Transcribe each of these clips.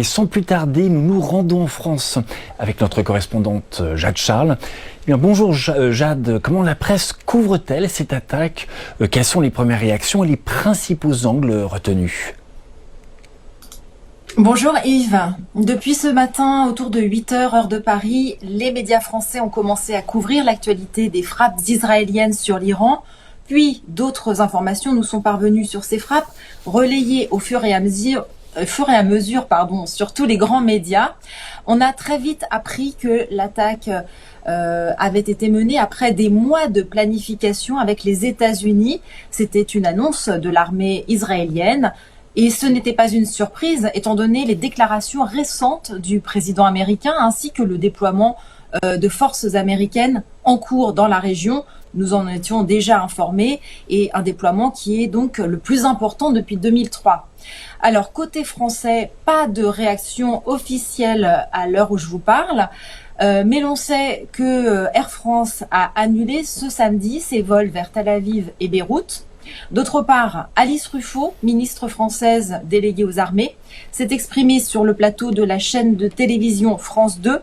Et sans plus tarder, nous nous rendons en France avec notre correspondante Jade Charles. Eh bien, bonjour Jade, comment la presse couvre-t-elle cette attaque? Quelles sont les premières réactions et les principaux angles retenus? Bonjour Yves. Depuis ce matin, autour de 8 heures, heure de Paris, les médias français ont commencé à couvrir l'actualité des frappes israéliennes sur l'Iran. Puis d'autres informations nous sont parvenues sur ces frappes, relayées au fur et à mesure sur tous les grands médias. On a très vite appris que l'attaque avait été menée après des mois de planification avec les États-Unis. C'était une annonce de l'armée israélienne. Et ce n'était pas une surprise, étant donné les déclarations récentes du président américain ainsi que le déploiement de forces américaines en cours dans la région. Nous en étions déjà informés, et un déploiement qui est donc le plus important depuis 2003. Alors, côté français, pas de réaction officielle à l'heure où je vous parle, mais l'on sait que Air France a annulé ce samedi ses vols vers Tel Aviv et Beyrouth. D'autre part, Alice Ruffo, ministre française déléguée aux armées, s'est exprimée sur le plateau de la chaîne de télévision France 2.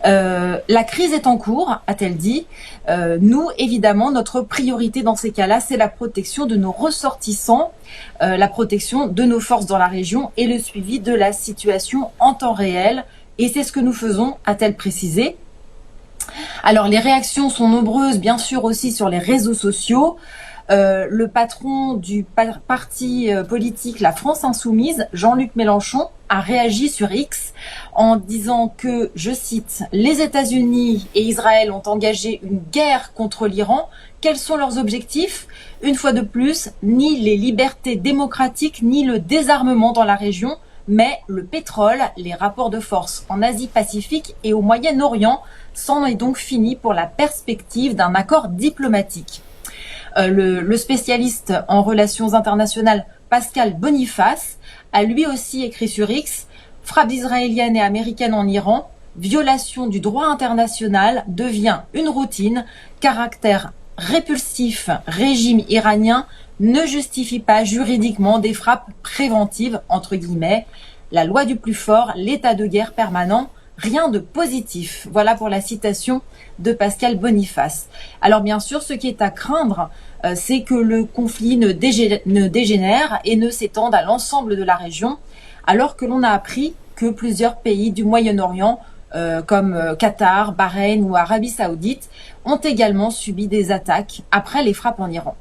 La crise est en cours, a-t-elle dit. Nous, évidemment, notre priorité dans ces cas-là, c'est la protection de nos ressortissants, la protection de nos forces dans la région et le suivi de la situation en temps réel. Et c'est ce que nous faisons, a-t-elle précisé. Alors, les réactions sont nombreuses, bien sûr, aussi sur les réseaux sociaux. Le patron du parti politique La France Insoumise, Jean-Luc Mélenchon, a réagi sur X en disant que, je cite, « Les États-Unis et Israël ont engagé une guerre contre l'Iran. Quels sont leurs objectifs? Une fois de plus, ni les libertés démocratiques, ni le désarmement dans la région, mais le pétrole, les rapports de force en Asie-Pacifique et au Moyen-Orient. C'en est donc fini pour la perspective d'un accord diplomatique. » Le spécialiste en relations internationales Pascal Boniface a lui aussi écrit sur X « Frappes israéliennes et américaines en Iran, violation du droit international devient une routine, caractère répulsif régime iranien ne justifie pas juridiquement des frappes préventives, entre guillemets, la loi du plus fort, l'état de guerre permanent, rien de positif ». Voilà pour la citation de Pascal Boniface. Alors bien sûr, ce qui est à craindre, c'est que le conflit ne dégénère et ne s'étende à l'ensemble de la région, alors que l'on a appris que plusieurs pays du Moyen-Orient, comme Qatar, Bahreïn ou Arabie Saoudite, ont également subi des attaques après les frappes en Iran.